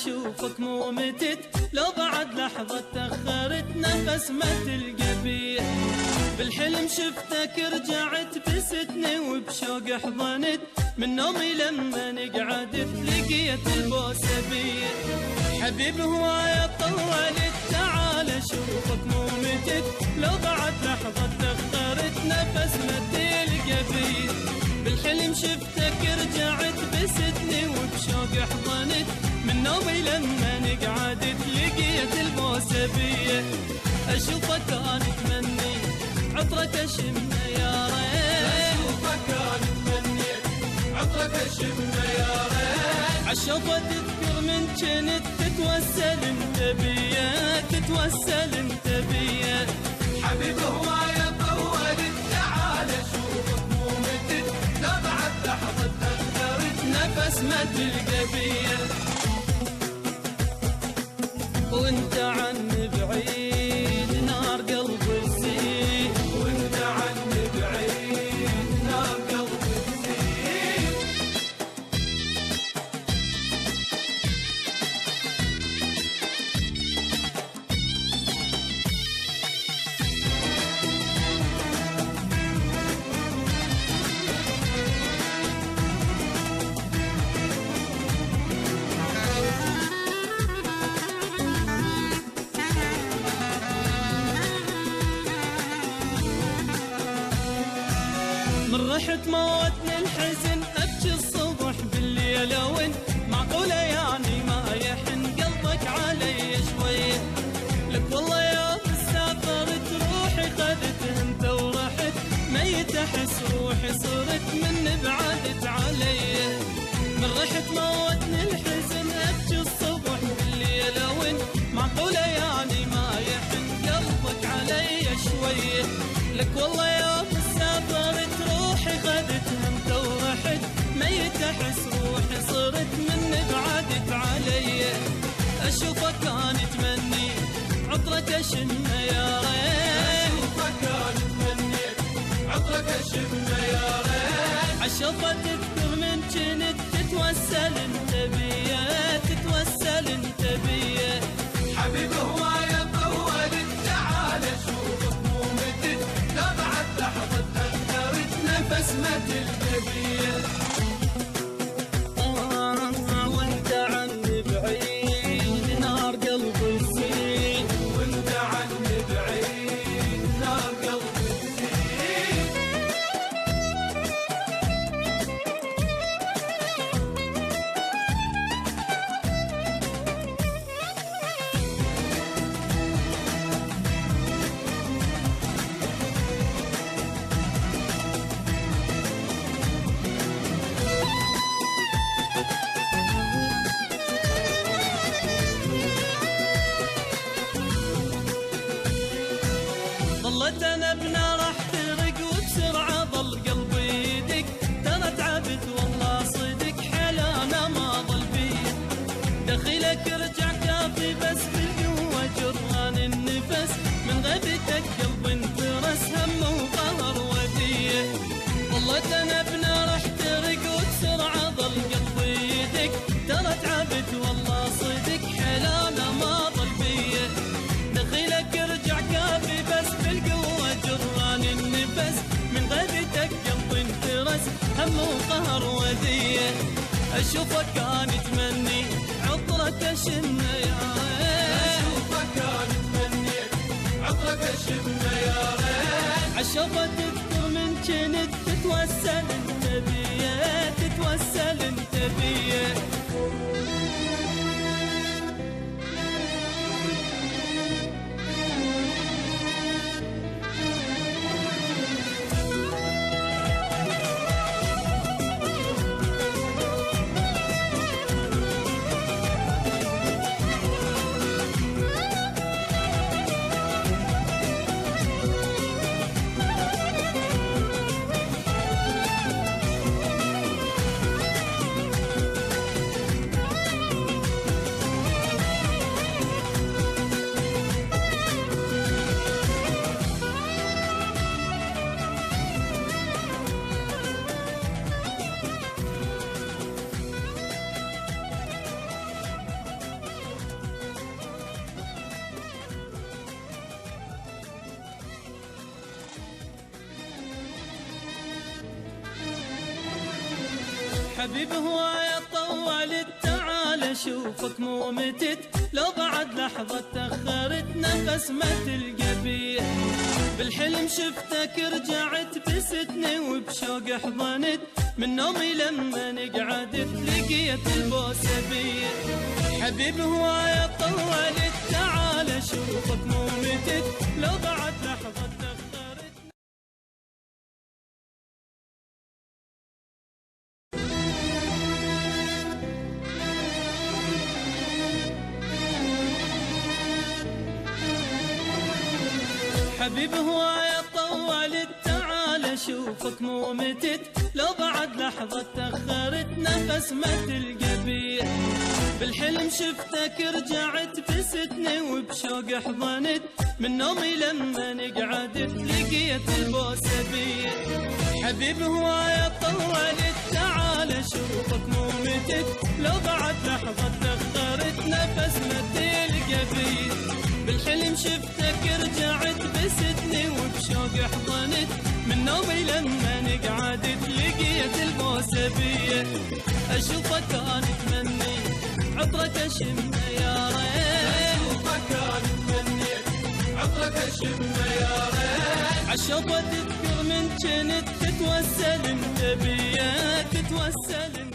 اشوفك مو متت، لو بعد لحظة تأخرت نفس ما تلقى بيه. بالحلم شفتك رجعت بستني وبشوق حضنت، من نومي لما نقعدت لقيت البوسة بيه. حبيب هواية طولت، تعال اشوفك مو متت، لو بعد لحظة تأخرت نفس ما تلقى بيه. بالحلم شفتك رجعت بستني وبشوق حضنت، من نومي لما نقعدت لقيت البوسة بيه. اشوفك انا اتمني عطرك اشمه يا ريت، اشوفك انا اتمني عطرك اشمه يا ريت. عالشوفة تذكر من جنت تتوسل انت بيا، تتوسل انت بيا. حبيب هواية طولت، تعال اشوفك مو متت، لو بعد لحظة تأخرت نفس ما تلقى بيا. وانت عني بعيد نار قلبي تزيد، وانت عني بعيد نار قلبي تزيد. من رحت موتني الحزن ابكي الصبح بالليل وين، معقولة يعني ما يحن قلبك علي شوية. لك والله يا سافرت روحي خذت انت ورحت، ميت احس روحي صرت من بعدت علي. من رحت موتني الحزن ابكي الصبح بالليل وين، معقولة يعني ما يحن قلبك علي شوية. لك والله يا سافرت روحي خذتها انت ورحت، ميت احس روحي صرت من بعدت علي. اشوفك انا اتمني عطرك اشمه يا ريت، اشوفك انا اتمني عطرك اشمه يا ريت. عالشوفة تذكر من جنت تتوسل انت بيا، تتوسل انت بيا. حبيب هواية طولت، تعال اشوفك مو متت، لو بعد لحظة تأخرت نفس ما تلقى بيه. وانت عني بعيد نار قلبي تزيد، وانت عني بعيد نار قلبي تزيد. ظلت انا بنار احترق وبسرعه ظل قلبي يدق، ترى تعبت والله صدق حيل انا ما ظل بيا. دخيلك رجع كافي بس بالقوه جران النفس، من غيبتك قلبي انترس هم وقهر وديه. ظلت انا بنار احترق وبسرعه ظل قلبي يدق، ترى تعبت والله صدق حيل انا ما ظل بيا. دخيلك رجع كافي بس بالقوة جران النفس، من غيبتك قلبي انترس هم وقهر وديه. اشوفك انا اتمني عطرك اشمه يا ريت، اشوفك انا اتمني عطرك اشمه يا ريت. عالشوفة تذكر من جنت تتوسل انت بيا، تتوسل انت بيا. حبيب هواية طولت تعال اشوفك مو متت، لو بعد لحظة تأخرت نفس ما تلقى بيه. بالحلم شفتك رجعت بستني وبشوق حضنت، من نومي لما نقعدت لقيت البوسة بيه. حبيب هواية طولت تعال اشوفك مو متت، لو بعد لحظة تأخرت. حبيب هواية طولت تعال اشوفك مو متت، لو بعد لحظة تأخرت نفس ما تلقى بيه. بالحلم شفتك رجعت بستني وبشوق حضنت، من نومي لما نقعدت لقيت البوسة بيه. حبيب هواية طولت تعال اشوفك مو متت، لو بعد لحظة تأخرت نفس ما تلقى بيه. بالحلم شفتك رجعت بستني وبشوق حضنت، من نومي لما نقعدت لقيت البوسة بيه. اشوفك انا اتمني عطرك اشم يا ريت، اشوفك انا اتمني عطرك اشم يا ريت. عالشوق تذكر من جنت تتوسل انت بيا، تتوسل